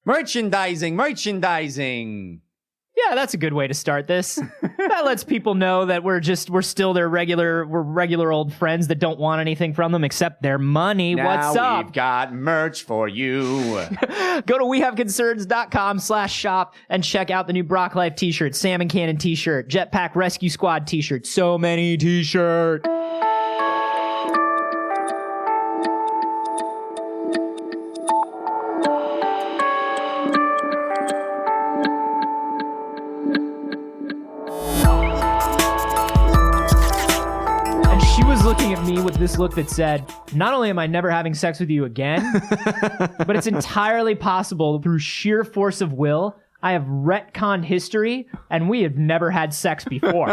Merchandising. Yeah, that's a good way to start this. That lets people know that we're still their regular old friends that don't want anything from them except their money. Now What's up? We've got merch for you. Go to wehaveconcerns.com/shop and check out the new Brock Life t-shirt, Salmon Cannon t-shirt, Jetpack Rescue Squad t-shirt, so many t-shirts. Looking at me with this look that said, not only am I never having sex with you again, but it's entirely possible through sheer force of will, I have retconned history and we have never had sex before.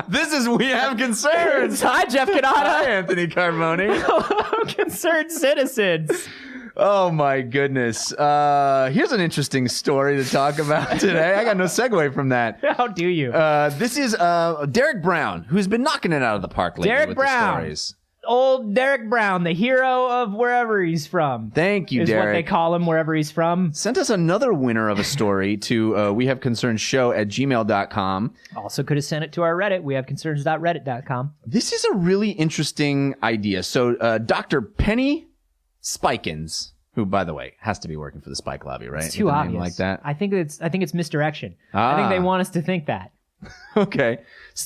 This is We Have Concerns. Hi, Jeff Canada. Hi, Anthony Carboni. Hello, concerned citizens. Oh my goodness. Here's an interesting story to talk about today. I got no segue from that. How do you? This is Derek Brown, who's been knocking it out of the park lately Derek with Brown. the stories. Old Derek Brown, the hero of wherever he's from. Thank you, is Derek. What they call him wherever he's from. Sent us another winner of a story to wehaveconcernshow@gmail.com. Also could have sent it to our Reddit, wehaveconcerns.reddit.com. This is a really interesting idea. So Dr. Penny Spikins, who, by the way, has to be working for the Spike Lobby, right? It's too With a obvious. name like that. I think it's misdirection. I think they want us to think that. Okay.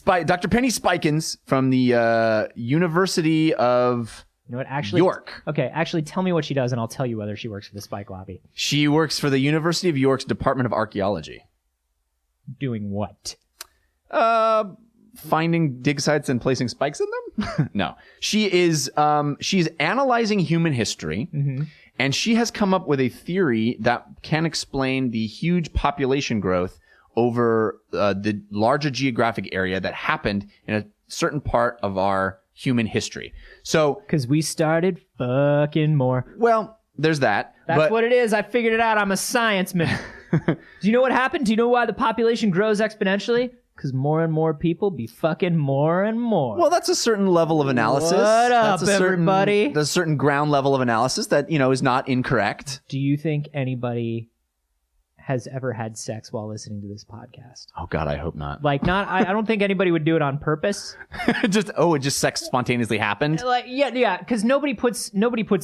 Dr. Penny Spikins from the University of York. Okay, actually tell me what she does and I'll tell you whether she works for the Spike Lobby. She works for the University of York's Department of Archaeology. Doing what? Finding dig sites and placing spikes in them? No. She's analyzing human history, and she has come up with a theory that can explain the huge population growth over the larger geographic area that happened in a certain part of our human history. So, because we started fucking more. Well, there's that. That's what it is. I figured it out. I'm a science man. Do you know what happened? Do you know why the population grows exponentially? Because more and more people be fucking more and more. Well, that's a certain level of analysis. What up, everybody? There's a certain ground level of analysis that, is not incorrect. Do you think anybody has ever had sex while listening to this podcast? Oh God, I hope not. I don't think anybody would do it on purpose. It just sex spontaneously happened. Yeah, because nobody puts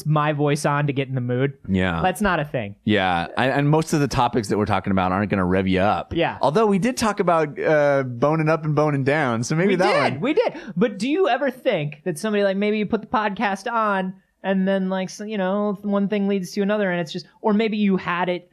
my voice on to get in the mood. Yeah. That's not a thing. Yeah. And most of the topics that we're talking about aren't going to rev you up. Yeah. Although we did talk about boning up and boning down. So maybe we did. But do you ever think that somebody, maybe you put the podcast on and then one thing leads to another and it's just, or maybe you had it,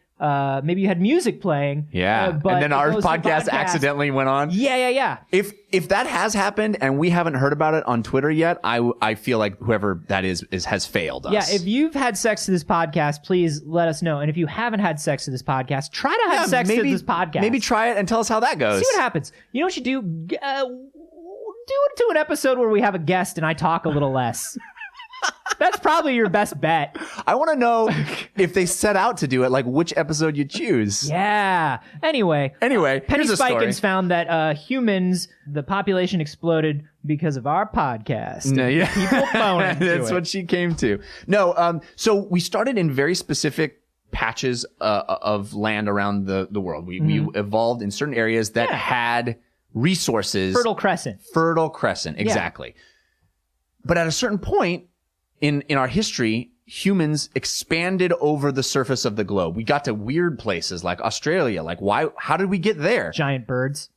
maybe you had music playing. Yeah. But and then our podcast accidentally went on. Yeah. If that has happened and we haven't heard about it on Twitter yet, I feel like whoever that is has failed us. Yeah, if you've had sex to this podcast, please let us know. And if you haven't had sex to this podcast, try to have sex to this podcast. Maybe try it and tell us how that goes. See what happens. You know what you do? Do an episode where we have a guest and I talk a little less. That's probably your best bet. I want to know if they set out to do it, which episode you choose. Yeah. Anyway, Penny Spikins found that humans, the population exploded because of our podcast. No, yeah. People boning to That's it. what she came to. No, so we started in very specific patches of land around the world. We evolved in certain areas that had resources. Fertile Crescent, exactly. Yeah. But at a certain point, in our history, humans expanded over the surface of the globe. We got to weird places like Australia. How did we get there? Giant birds.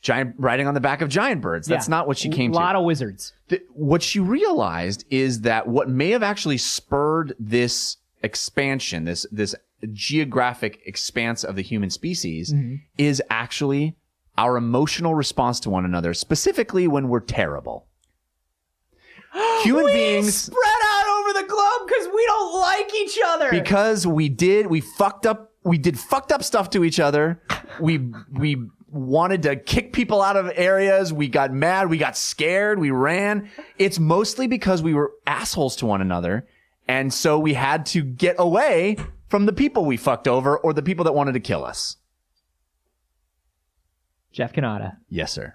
Riding on the back of giant birds. That's not what she came to. A lot of wizards. What she realized is that what may have actually spurred this expansion, this geographic expanse of the human species, is actually our emotional response to one another, specifically when we're terrible. Human beings spread out over the globe because we don't like each other. Because we did fucked up stuff to each other. We wanted to kick people out of areas. We got mad. We got scared. We ran. It's mostly because we were assholes to one another. And so we had to get away from the people we fucked over or the people that wanted to kill us. Jeff Canada. Yes, sir.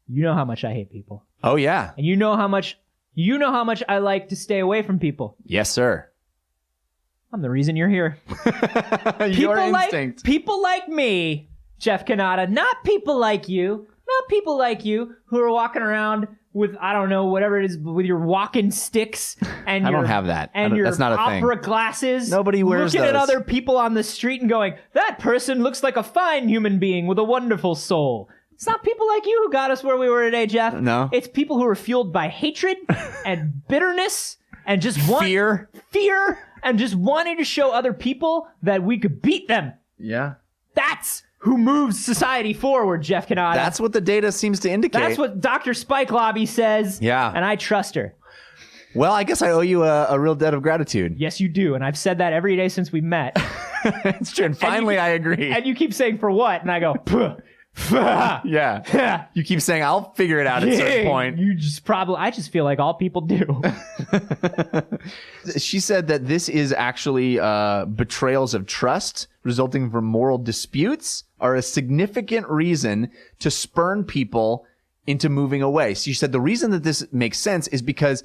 You know how much I hate people. Oh, yeah. And you know how much I like to stay away from people. Yes, sir. I'm the reason you're here. Your instinct. People like me, Jeff Kanata, not people like you. Not people like you who are walking around with, I don't know, whatever it is, with your walking sticks and I your, don't have that. And your that's not a opera thing. glasses. Nobody wears looking at those. other people on the street and going, that person looks like a fine human being with a wonderful soul. It's not people like you who got us where we were today, Jeff. No. It's people who are fueled by hatred and bitterness and just Fear, and just wanting to show other people that we could beat them. Yeah. That's who moves society forward, Jeff Kanata. That's what the data seems to indicate. That's what Dr. Spike Lobby says. Yeah. And I trust her. Well, I guess I owe you a real debt of gratitude. Yes, you do. And I've said that every day since we met. It's true. And finally, I agree. And you keep saying, for what? And I go, puh. Yeah. You keep saying, I'll figure it out at a certain point. I just feel like all people do. She said that this is actually betrayals of trust resulting from moral disputes are a significant reason to spurn people into moving away. So she said the reason that this makes sense is because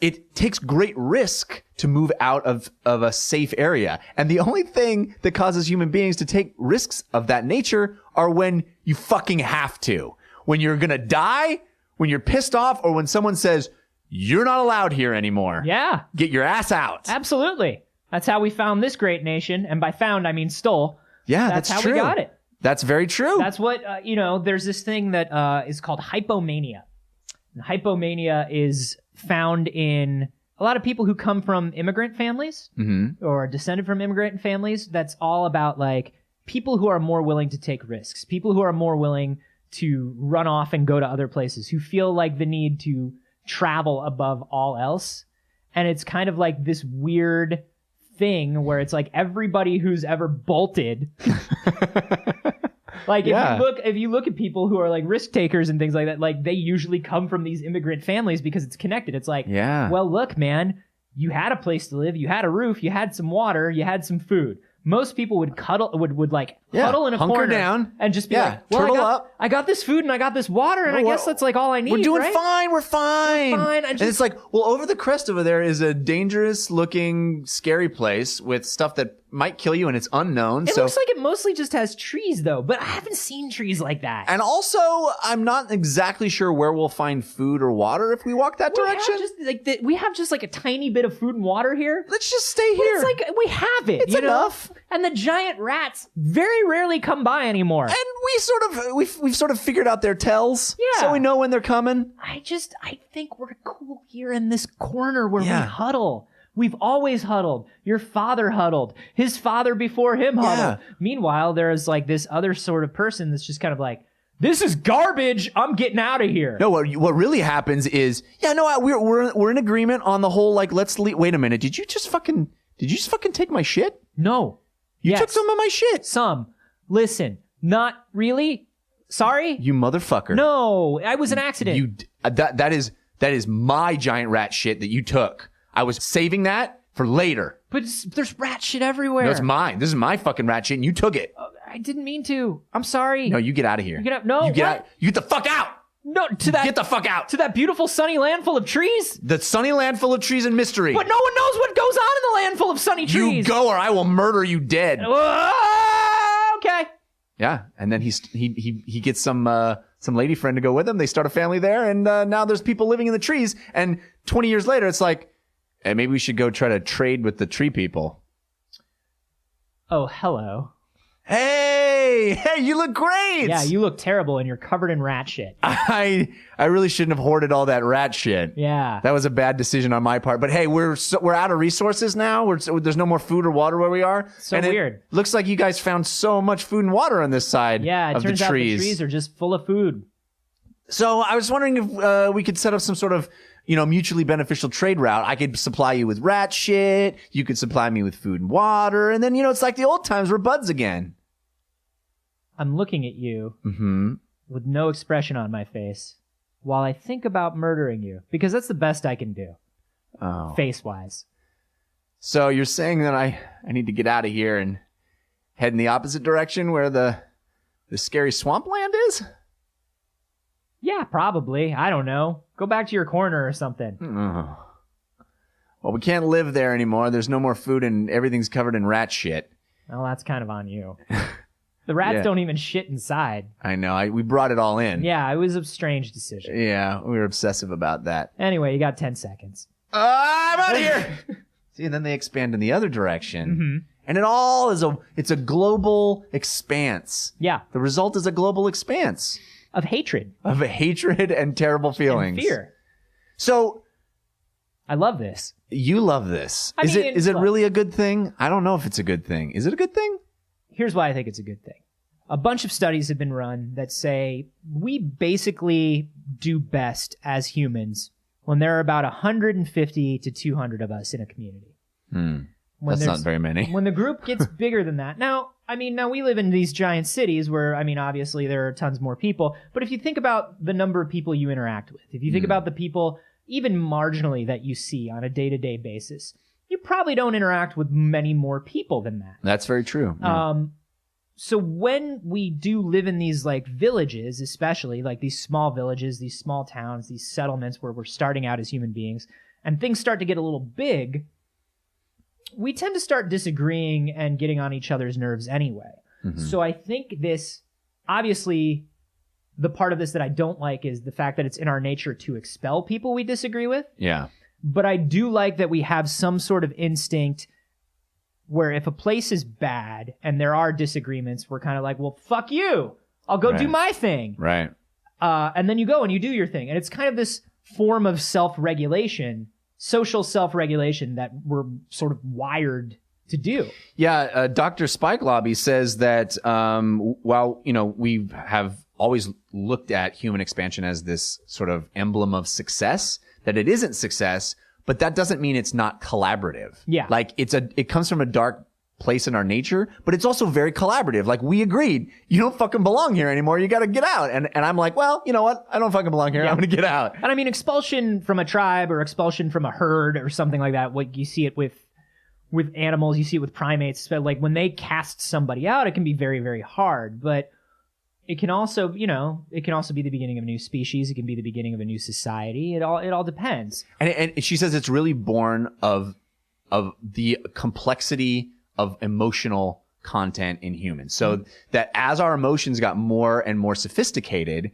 it takes great risk to move out of a safe area. And the only thing that causes human beings to take risks of that nature are when you fucking have to. When you're gonna die, when you're pissed off, or when someone says, you're not allowed here anymore. Yeah. Get your ass out. Absolutely. That's how we found this great nation. And by found, I mean stole. Yeah, That's how true. we got it. That's very true. That's what, there's this thing that is called hypomania. And hypomania is found in a lot of people who come from immigrant families or descended from immigrant families. That's all about like people who are more willing to take risks, people who are more willing to run off and go to other places, who feel like the need to travel above all else. And it's kind of like this weird thing where it's like everybody who's ever bolted like if you look at people who are like risk takers and things like that, like they usually come from these immigrant families because it's connected. It's like, well, look, man, you had a place to live, you had a roof, you had some water, you had some food. Most people would huddle in a hunker corner down and just be like, well, turtle up. I got this food and I got this water and I guess that's like all I need. We're doing right? fine. We're fine. And it's like, well, over the crest over there is a dangerous looking, scary place with stuff that might kill you and it's unknown. It looks like it mostly just has trees though, but I haven't seen trees like that. And also, I'm not exactly sure where we'll find food or water if we walk that direction. We have just like a tiny bit of food and water here. Let's just stay But here. it's like we have it. It's enough. And the giant rats very rarely come by anymore. And we've sort of figured out their tells. Yeah. So we know when they're coming. I think we're cool here in this corner where we huddle. We've always huddled. Your father huddled. His father before him huddled. Meanwhile, there's like this other sort of person that's just kind of like, this is garbage. I'm getting out of here. No, what really happens is, we're in agreement on the whole, like, let's leave. Wait a minute. Did you just fucking take my shit? No. You took some of my shit. Some. Listen, not really. Sorry? You motherfucker. No, it was an accident. That is my giant rat shit that you took. I was saving that for later. But there's rat shit everywhere. No, it's mine. This is my fucking rat shit and you took it. I didn't mean to. I'm sorry. No, you get out of here. You get out. No, You get out. You get the fuck out. No, get the fuck out. To that beautiful sunny land full of trees? The sunny land full of trees and mystery. But no one knows what goes on in the land full of sunny trees. You go or I will murder you dead. Okay. Yeah, and then he gets some lady friend to go with him. They start a family there, and now there's people living in the trees. And 20 years later, it's like, hey, maybe we should go try to trade with the tree people. Oh, hello. Hey, you look great. Yeah, you look terrible and you're covered in rat shit. I really shouldn't have hoarded all that rat shit. Yeah. That was a bad decision on my part. But hey, we're out of resources now. There's no more food or water where we are. So and weird. It looks like you guys found so much food and water on this side of the trees. Turns out the trees are just full of food. So I was wondering if we could set up some sort of, mutually beneficial trade route. I could supply you with rat shit. You could supply me with food and water. And then, it's like the old times. We're buds again. I'm looking at you with no expression on my face while I think about murdering you, because that's the best I can do, face-wise. So you're saying that I need to get out of here and head in the opposite direction where the scary swampland is? Yeah, probably. I don't know. Go back to your corner or something. well, we can't live there anymore. There's no more food and everything's covered in rat shit. Well, that's kind of on you. The rats don't even shit inside. I know. We brought it all in. Yeah, it was a strange decision. Yeah, we were obsessive about that. Anyway, you got 10 seconds. I'm out of here. See, and then they expand in the other direction. And it all is it's a global expanse. Yeah. The result is a global expanse. Of hatred. Of hatred and terrible feelings. And fear. So... I love this. You love this. I mean, is it really a good thing? I don't know if it's a good thing. Is it a good thing? Here's why I think it's a good thing. A bunch of studies have been run that say we basically do best as humans when there are about 150 to 200 of us in a community. That's not very many. When the group gets bigger than that. Now we live in these giant cities where, obviously there are tons more people. But if you think about the number of people you interact with, if you think about the people even marginally that you see on a day-to-day basis, you probably don't interact with many more people than that. That's very true. Yeah. So when we do live in these like villages, especially like these small villages, these small towns, these settlements where we're starting out as human beings, and things start to get a little big, we tend to start disagreeing and getting on each other's nerves anyway. So I think this, obviously, the part of this that I don't like is the fact that it's in our nature to expel people we disagree with. Yeah. But I do like that we have some sort of instinct where if a place is bad and there are disagreements, we're kind of like, well, fuck you. I'll go do my thing. Right. And then you go and you do your thing. And it's kind of this form of self-regulation, social self-regulation that we're sort of wired to do. Yeah. Dr. Spike Lobby says that while, we have always looked at human expansion as this sort of emblem of success, that it isn't success, but that doesn't mean it's not collaborative. Yeah. Like it comes from a dark place in our nature, but it's also very collaborative. Like we agreed, you don't fucking belong here anymore. You got to get out. And I'm like, well, you know what? I don't fucking belong here. I'm going to get out. And expulsion from a tribe or expulsion from a herd or something like that. Like you see it with animals, you see it with primates. Like when they cast somebody out, it can be very, very hard, but it can also, be the beginning of a new species. It can be the beginning of a new society. It all depends. And she says it's really born of the complexity of emotional content in humans. So that as our emotions got more and more sophisticated,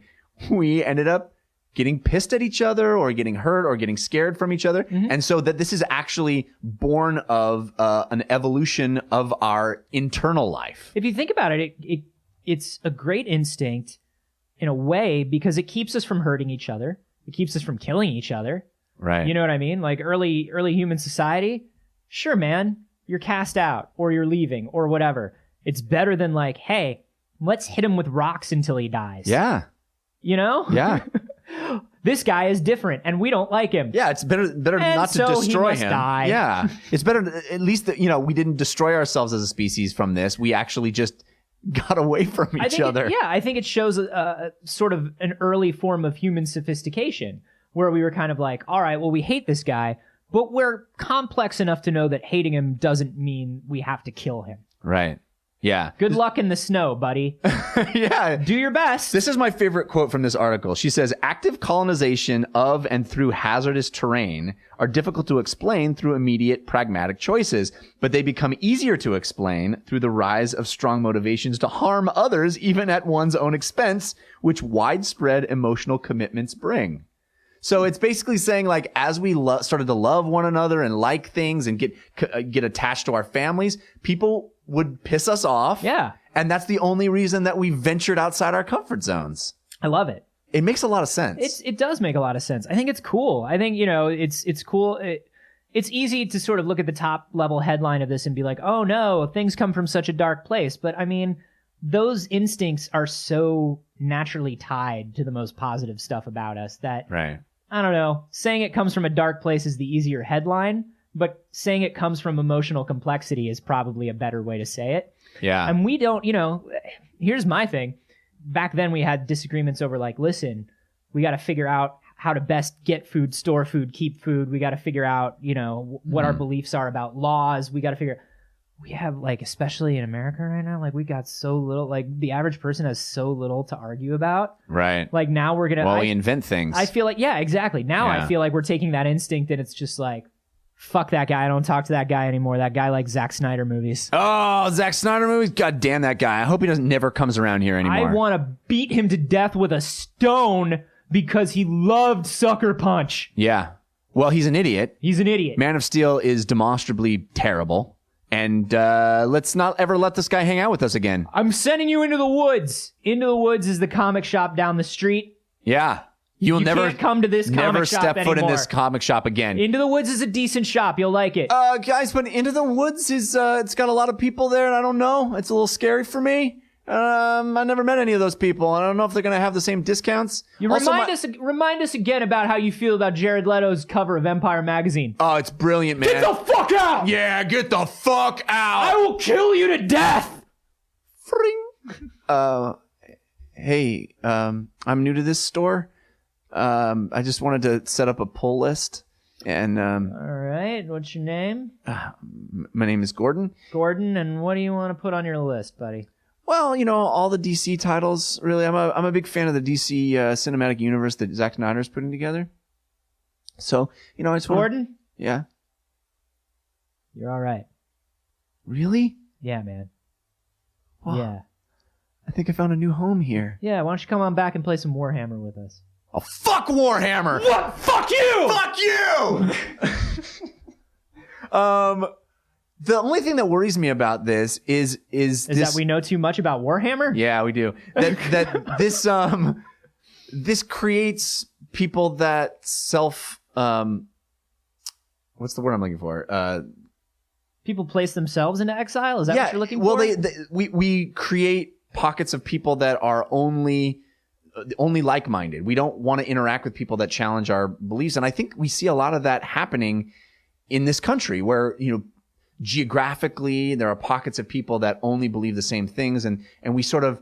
we ended up getting pissed at each other or getting hurt or getting scared from each other. And so that this is actually born of an evolution of our internal life. If you think about it, it's a great instinct in a way because it keeps us from hurting each other. It keeps us from killing each other. Right. You know what I mean? Like early human society, sure, man, you're cast out or you're leaving or whatever. It's better than like, hey, let's hit him with rocks until he dies. Yeah. Yeah. This guy is different and we don't like him. Yeah, it's better and not to destroy him. Die. Yeah. It's better at least that, we didn't destroy ourselves as a species from this. We actually just got away from each other. I think it shows a sort of an early form of human sophistication where we were kind of like, all right, well, we hate this guy, but we're complex enough to know that hating him doesn't mean we have to kill him. Right. Yeah. Good luck in the snow, buddy. Yeah. Do your best. This is my favorite quote from this article. She says, active colonization of and through hazardous terrain are difficult to explain through immediate pragmatic choices, but they become easier to explain through the rise of strong motivations to harm others, even at one's own expense, which widespread emotional commitments bring. So it's basically saying, like, as we started to love one another and like things and get attached to our families, people would piss us off. Yeah. And that's the only reason that we ventured outside our comfort zones. I love it. It makes a lot of sense. It does make a lot of sense. I think it's cool. I think, it's cool. It's easy to sort of look at the top level headline of this and be like, oh no, things come from such a dark place. But those instincts are so naturally tied to the most positive stuff about us that, right. I don't know, saying it comes from a dark place is the easier headline, but saying it comes from emotional complexity is probably a better way to say it. Yeah. And we don't, here's my thing. Back then we had disagreements over like, listen, we got to figure out how to best get food, store food, keep food. We got to figure out, what our beliefs are about laws. We have like, especially in America right now, like we got so little, like the average person has so little to argue about. Right. Like now we're going to, we invent things. I feel like, yeah, exactly. Now I feel like we're taking that instinct and it's just like, Fuck that guy. I don't talk to that guy anymore. That guy likes Zack Snyder movies. Oh, Zack Snyder movies? God damn that guy. I hope he never comes around here anymore. I want to beat him to death with a stone because he loved Sucker Punch. Yeah. Well, he's an idiot. He's an idiot. Man of Steel is demonstrably terrible. And let's not ever let this guy hang out with us again. I'm sending you into the woods. Into the Woods is the comic shop down the street. Yeah. You never come to this comic shop step foot in anymore. this comic shop again. Into the Woods is a decent shop. You'll like it. Guys, but Into the Woods is it's got a lot of people there, and I don't know. It's a little scary for me. I never met any of those people. I don't know if they're gonna have the same discounts. You remind us again about how you feel about Jared Leto's cover of Empire magazine. Oh, it's brilliant, man. Get the fuck out! Yeah, get the fuck out! I will kill you to death. Fring. Hey, I'm new to this store. I just wanted to set up a pull list, and All right, what's your name? my name is Gordon. Gordon, and what do you want to put on your list, buddy? Well, all the DC titles. Really, I'm a big fan of the DC cinematic universe that Zack Snyder's putting together. So, I just want. Gordon? Yeah. You're all right. Really? Yeah, man. Wow. Yeah. I think I found a new home here. Yeah, why don't you come on back and play some Warhammer with us? Oh, fuck Warhammer! What? Fuck you! Fuck you! The only thing that worries me about this is this, that we know too much about Warhammer? Yeah, we do. That this creates people that what's the word I'm looking for? People place themselves into exile? Is that what you're looking for? Well, we create pockets of people that are only like-minded. We don't want to interact with people that challenge our beliefs. And I think we see a lot of that happening in this country where, geographically there are pockets of people that only believe the same things. And we sort of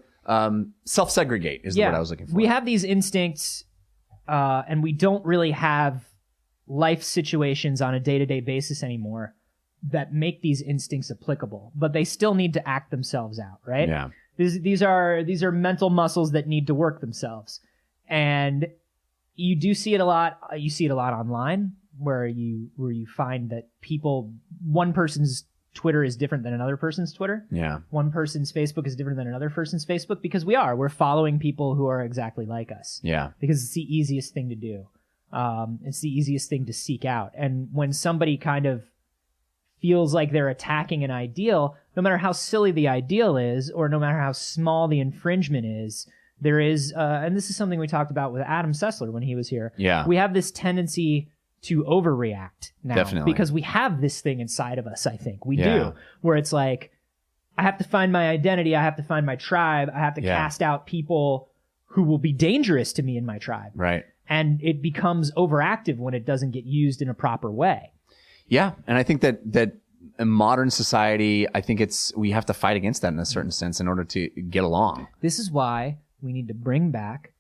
self-segregate is the word I was looking for. We have these instincts and we don't really have life situations on a day-to-day basis anymore that make these instincts applicable. But they still need to act themselves out, right? Yeah. These are mental muscles that need to work themselves. And you do see it a lot. You see it a lot online where you find that one person's Twitter is different than another person's Twitter. Yeah. One person's Facebook is different than another person's Facebook because we're following people who are exactly like us. Yeah. Because it's the easiest thing to do. It's the easiest thing to seek out. And when somebody kind of feels like they're attacking an ideal, no matter how silly the ideal is, or no matter how small the infringement is, there is, and this is something we talked about with Adam Sessler when he was here. Yeah. We have this tendency to overreact now. Definitely. Because we have this thing inside of us, I think. We Yeah. do. Where it's like, I have to find my identity, I have to find my tribe, I have to cast out people who will be dangerous to me in my tribe. Right. And it becomes overactive when it doesn't get used in a proper way. Yeah, and I think that in modern society, I think we have to fight against that in a certain sense in order to get along. This is why we need to bring back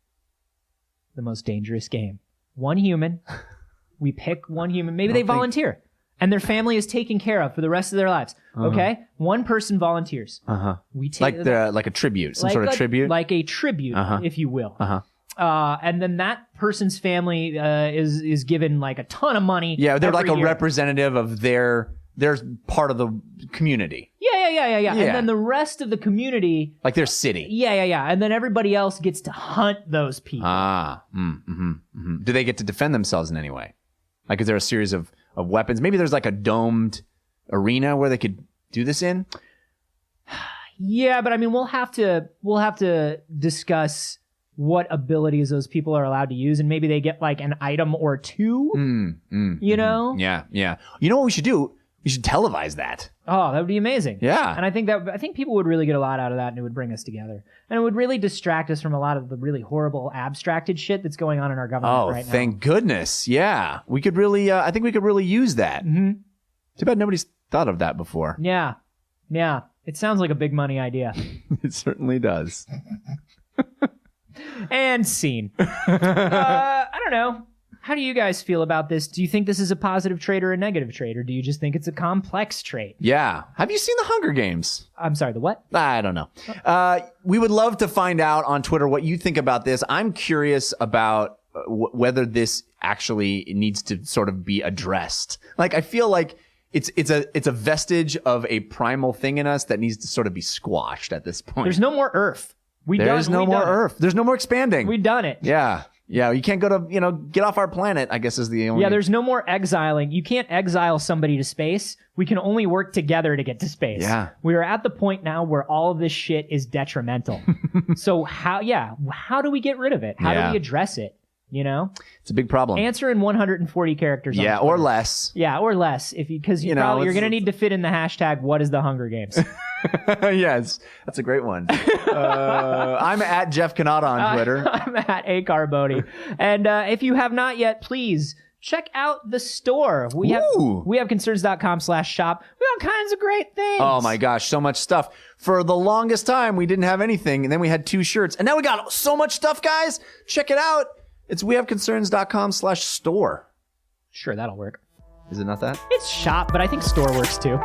the most dangerous game. One human. We pick one human. Maybe they volunteer, and their family is taken care of for the rest of their lives. Okay, one person volunteers. We take like a tribute, some sort of tribute, like a tribute, if you will. And then that person's family is given like a ton of money. Yeah, they're like a year. representative of their part of the community. Yeah. And then the rest of the community, like their city. Yeah. And then everybody else gets to hunt those people. Do they get to defend themselves in any way? Like, is there a series of weapons? Maybe there's like a domed arena where they could do this in. Yeah, but I mean, we'll have to discuss what abilities those people are allowed to use, and maybe they get like an item or two. You know? Yeah. You know what we should do? We should televise that. Oh, that would be amazing. Yeah. And I think people would really get a lot out of that, and it would bring us together. And it would really distract us from a lot of the really horrible abstracted shit that's going on in our government right now. Oh, thank goodness. Yeah. We could really, I think we could really use that. Mm-hmm. Too bad nobody's thought of that before. Yeah. It sounds like a big money idea. It certainly does. And scene. I don't know. How do you guys feel about this? Do you think this is a positive trait or a negative trait, or do you just think it's a complex trait? Yeah. Have you seen the Hunger Games? I'm sorry, the what? I don't know. We would love to find out on Twitter what you think about this. I'm curious about whether this actually needs to sort of be addressed. Like, I feel like it's a vestige of a primal thing in us that needs to sort of be squashed at this point. There's no more Earth. There's no more Earth. There's no more expanding. We've done it. Yeah. Yeah, you can't go to, get off our planet, I guess is the only... Yeah, there's no more exiling. You can't exile somebody to space. We can only work together to get to space. Yeah. We are at the point now where all of this shit is detrimental. So how do we get rid of it? How do we address it? It's a big problem. Answer in 140 characters. Yeah, or less. Yeah, or less. Because you're going to need to fit in the hashtag, what is the Hunger Games? Yes, that's a great one. I'm at Jeff Kanata on Twitter. I'm at Acarbody. And if you have not yet, please check out the store. We have concerns.com/shop. We have all kinds of great things. Oh my gosh, so much stuff. For the longest time, we didn't have anything, and then we had 2 shirts, and now we got so much stuff, guys. Check it out. It's wehaveconcerns.com/store. Sure, that'll work. Is it not that? It's shop, but I think store works too.